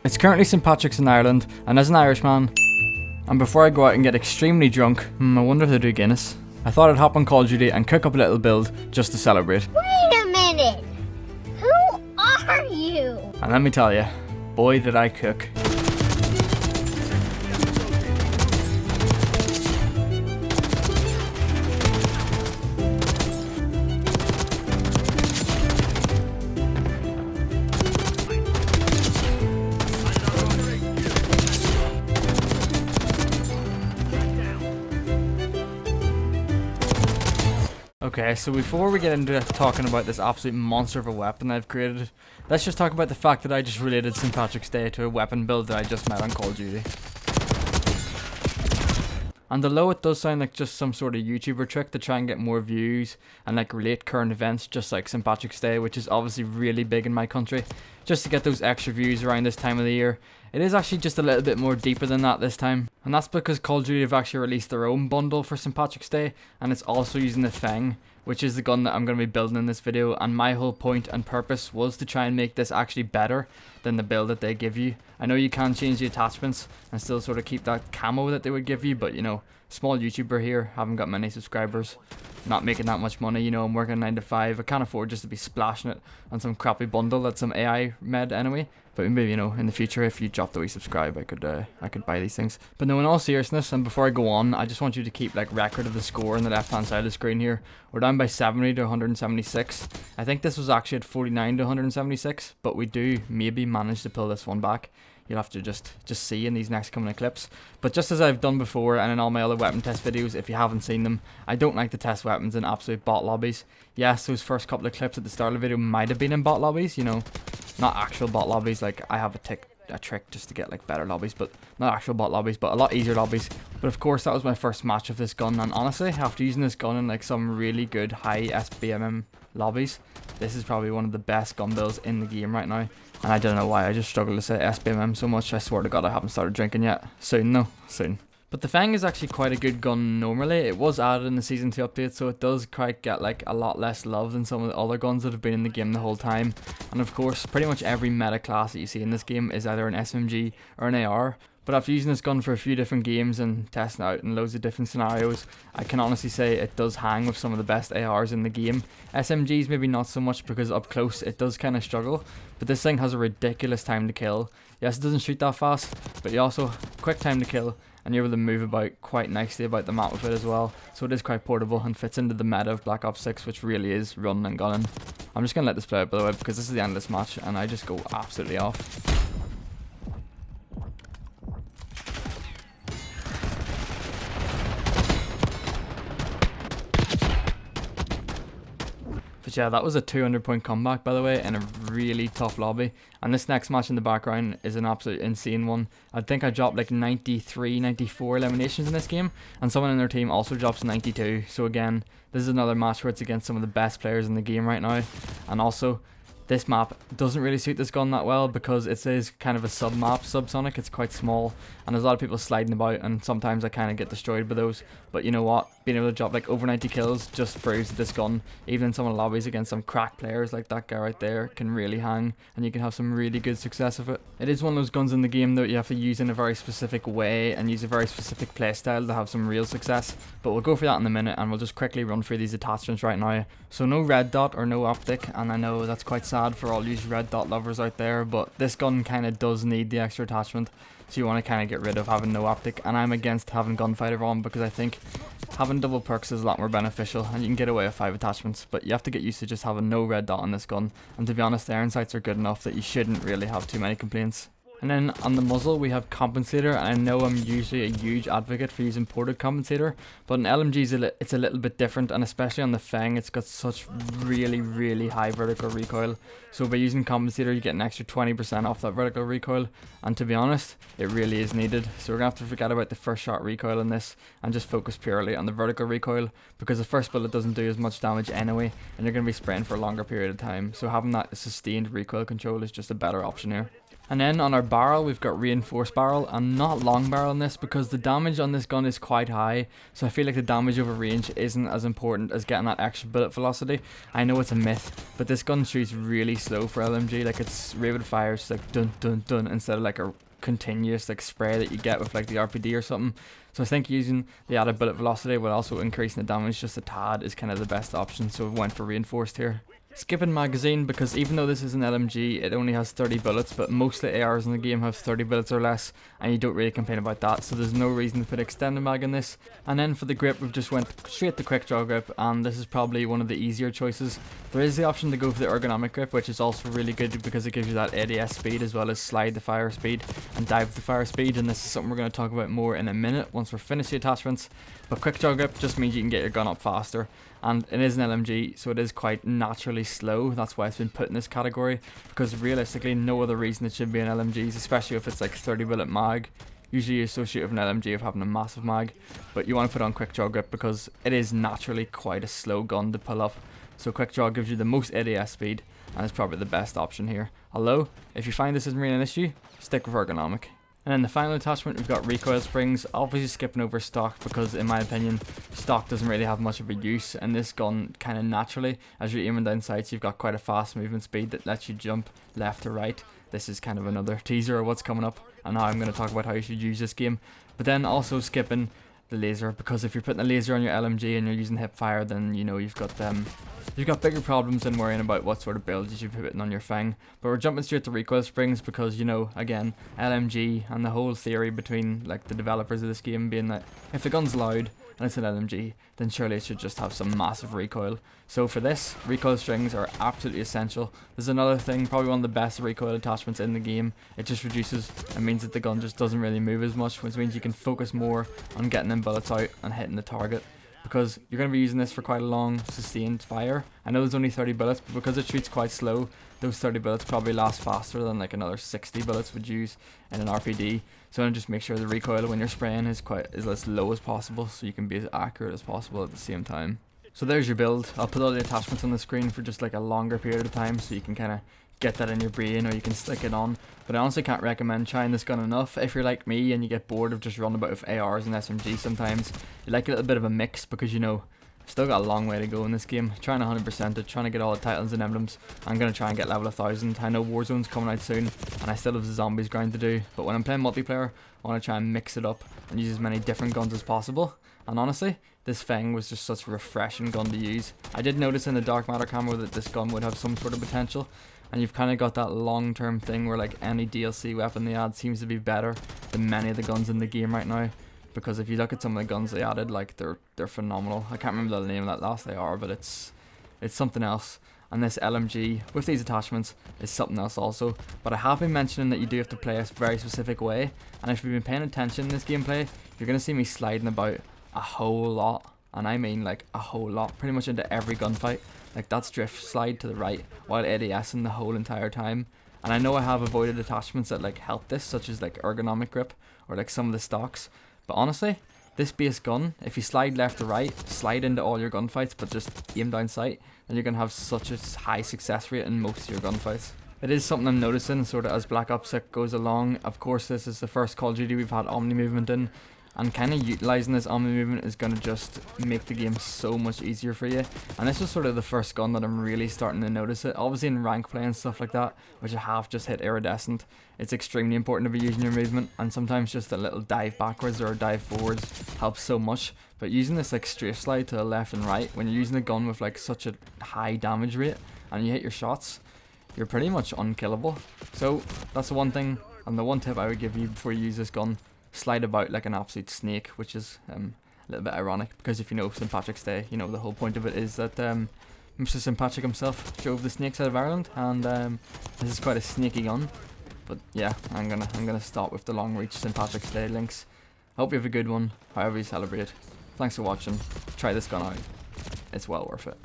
It's currently St. Patrick's in Ireland, and as an Irishman, and before I go out and get extremely drunk, I wonder if they do Guinness. I thought I'd hop on Call of Duty and cook up a little build just to celebrate. Wait a minute! Who are you? And let me tell you, boy did I cook. Okay, so before we get into talking about this absolute monster of a weapon I've created, let's just talk about the fact that I just related St. Patrick's Day to a weapon build that I just met on Call of Duty. And although it does sound like just some sort of YouTuber trick to try and get more views and like relate current events just like St. Patrick's Day, which is obviously really big in my country, just to get those extra views around this time of the year, it is actually just a little bit more deeper than that this time. And that's because Call of Duty have actually released their own bundle for St. Patrick's Day, and it's also using the Feng, which is the gun that I'm going to be building in this video, and my whole point and purpose was to try and make this actually better than the build that they give you. I know you can change the attachments and still sort of keep that camo that they would give you, but you know, small YouTuber here, haven't got many subscribers, not making that much money, you know, I'm working 9 to 5, I can't afford just to be splashing it on some crappy bundle that's some AI made anyway. But maybe, you know, in the future, if you drop the wee subscribe, I could buy these things. But no, in all seriousness, and before I go on, I just want you to keep like record of the score on the left hand side of the screen here. We're down by 70 to 176. I think this was actually at 49 to 176, but we do maybe manage to pull this one back. You'll have to just see in these next coming clips. But just as I've done before and in all my other weapon test videos, if you haven't seen them, I don't like to test weapons in absolute bot lobbies. Yes, those first couple of clips at the start of the video might have been in bot lobbies, you know, not actual bot lobbies. Like I have a trick just to get like better lobbies, but not actual bot lobbies, but a lot easier lobbies. But of course that was my first match of this gun, and honestly, after using this gun in like some really good high SBMM lobbies, this is probably one of the best gun builds in the game right now. And I don't know why I just struggle to say SBMM so much. I swear to God I haven't started drinking yet. Soon though, soon. But the Feng is actually quite a good gun normally. It was added in the Season 2 update, so it does quite get like a lot less love than some of the other guns that have been in the game the whole time. And of course, pretty much every meta class that you see in this game is either an SMG or an AR. But after using this gun for a few different games and testing out in loads of different scenarios, I can honestly say it does hang with some of the best ARs in the game. SMGs maybe not so much because up close it does kind of struggle, but this thing has a ridiculous time to kill. Yes, it doesn't shoot that fast, but you also quick time to kill, and you're able to move about quite nicely about the map with it as well. So it is quite portable and fits into the meta of Black Ops 6, which really is running and gunning. I'm just going to let this play out by the way, because this is the end of this match and I just go absolutely off. But yeah, that was a 200-point comeback by the way in a really tough lobby. And this next match in the background is an absolute insane one. I think I dropped like 93, 94 eliminations in this game, and someone in their team also drops 92. So again, this is another match where it's against some of the best players in the game right now. And also, this map doesn't really suit this gun that well because it is kind of a sub-map, subsonic. It's quite small and there's a lot of people sliding about, and sometimes I kind of get destroyed by those. But you know what, being able to drop like over 90 kills just proves that this gun, even in some of the lobbies against some crack players like that guy right there, can really hang, and you can have some really good success with it. It is one of those guns in the game that you have to use in a very specific way and use a very specific playstyle to have some real success, but we'll go for that in a minute, and we'll just quickly run through these attachments right now. So no red dot or no optic, and I know that's quite sad for all these red dot lovers out there, but this gun kind of does need the extra attachment, so you want to kind of get rid of having no optic. And I'm against having gunfighter on because I think having double perks is a lot more beneficial, and you can get away with 5 attachments, but you have to get used to just having no red dot on this gun. And to be honest, the iron sights are good enough that you shouldn't really have too many complaints. And then on the muzzle we have compensator, and I know I'm usually a huge advocate for using ported compensator, but in LMGs it's a little bit different, and especially on the Feng it's got such really high vertical recoil. So by using compensator you get an extra 20% off that vertical recoil, and to be honest it really is needed. So we're going to have to forget about the first shot recoil in this and just focus purely on the vertical recoil, because the first bullet doesn't do as much damage anyway and you're going to be spraying for a longer period of time, so having that sustained recoil control is just a better option here. And then on our barrel, we've got reinforced barrel and not long barrel in this because the damage on this gun is quite high. So I feel like the damage over range isn't as important as getting that extra bullet velocity. I know it's a myth, but this gun shoots really slow for LMG. Like its rate of fire is like dun dun dun instead of like a continuous like spray that you get with like the RPD or something. So I think using the added bullet velocity while also increasing the damage just a tad is kind of the best option. So we went for reinforced here. Skipping magazine because even though this is an LMG, it only has 30 bullets, but most of the ARs in the game have 30 bullets or less, and you don't really complain about that, so there's no reason to put extended mag in this. And then for the grip, we've just went straight to quick draw grip, and this is probably one of the easier choices. There is the option to go for the ergonomic grip, which is also really good because it gives you that ADS speed as well as slide the fire speed and dive the fire speed, and this is something we're going to talk about more in a minute once we're finished the attachments. But quick draw grip just means you can get your gun up faster. And it is an LMG, so it is quite naturally slow. That's why it's been put in this category, because realistically no other reason it should be in LMGs, especially if it's like 30 bullet mag. Usually you associate with an LMG of having a massive mag, but you want to put on quick draw grip because it is naturally quite a slow gun to pull up. So quick draw gives you the most ADS speed and is probably the best option here. Although, if you find this isn't really an issue, stick with ergonomic. And then the final attachment, we've got recoil springs, obviously skipping over stock because in my opinion stock doesn't really have much of a use, and this gun kind of naturally, as you're aiming down sights, you've got quite a fast movement speed that lets you jump left to right. This is kind of another teaser of what's coming up and how I'm going to talk about how you should use this game. But then also skipping the laser, because if you're putting a laser on your LMG and you're using hip fire, then you know you've got bigger problems than worrying about what sort of builds you should be putting on your Fang. But we're jumping straight to recoil springs because, you know, again, LMG and the whole theory between like the developers of this game being that if the gun's loud and it's an LMG, then surely it should just have some massive recoil. So for this, recoil strings are absolutely essential. There's another thing, probably one of the best recoil attachments in the game. It just reduces, it means that the gun just doesn't really move as much, which means you can focus more on getting them bullets out and hitting the target. Because you're going to be using this for quite a long sustained fire. I know there's only 30 bullets, but because it shoots quite slow, those 30 bullets probably last faster than like another 60 bullets would use in an RPD. So just make sure the recoil when you're spraying is as low as possible, so you can be as accurate as possible at the same time. So there's your build. I'll put all the attachments on the screen for just like a longer period of time, so you can kind of get that in your brain, or you can stick it on. But I honestly can't recommend trying this gun enough. If you're like me and you get bored of just running about with ARs and SMGs sometimes, you like a little bit of a mix because, you know, I've still got a long way to go in this game. Trying 100% it, trying to get all the titles and emblems. I'm going to try and get level 1000. I know Warzone's coming out soon and I still have the zombies grind to do, but when I'm playing multiplayer I want to try and mix it up and use as many different guns as possible. And honestly, this Fang was just such a refreshing gun to use. I did notice in the dark matter camo that this gun would have some sort of potential, and you've kind of got that long-term thing where like any DLC weapon they add seems to be better than many of the guns in the game right now. Because if you look at some of the guns they added, like they're phenomenal. I can't remember the name of that last AR, but it's something else. And this LMG with these attachments is something else also. But I have been mentioning that you do have to play a very specific way, and if you've been paying attention in this gameplay, you're gonna see me sliding about a whole lot, and I mean like a whole lot, pretty much into every gunfight. Like that's drift slide to the right while ADSing the whole entire time. And I know I have avoided attachments that like help this, such as like ergonomic grip or like some of the stocks. But honestly, this base gun, if you slide left to right, slide into all your gunfights, but just aim down sight, then you're going to have such a high success rate in most of your gunfights. It is something I'm noticing sort of as Black Ops 6 goes along. Of course, this is the first Call of Duty we've had Omni movement in, and kind of utilising this Omni movement is going to just make the game so much easier for you. And this is sort of the first gun that I'm really starting to notice it. Obviously in rank play and stuff like that, which I have just hit iridescent, it's extremely important to be using your movement, and sometimes just a little dive backwards or a dive forwards helps so much. But using this like strafe slide to the left and right, when you're using a gun with like such a high damage rate and you hit your shots, you're pretty much unkillable. So that's the one thing and the one tip I would give you before you use this gun. Slide about like an absolute snake, which is a little bit ironic because if you know St. Patrick's Day, you know the whole point of it is that Mr. St. Patrick himself drove the snakes out of Ireland, and this is quite a snaky gun. But yeah, I'm gonna start with the long reach St. Patrick's Day links. I hope you have a good one, however you celebrate. Thanks for watching. Try this gun out. It's well worth it.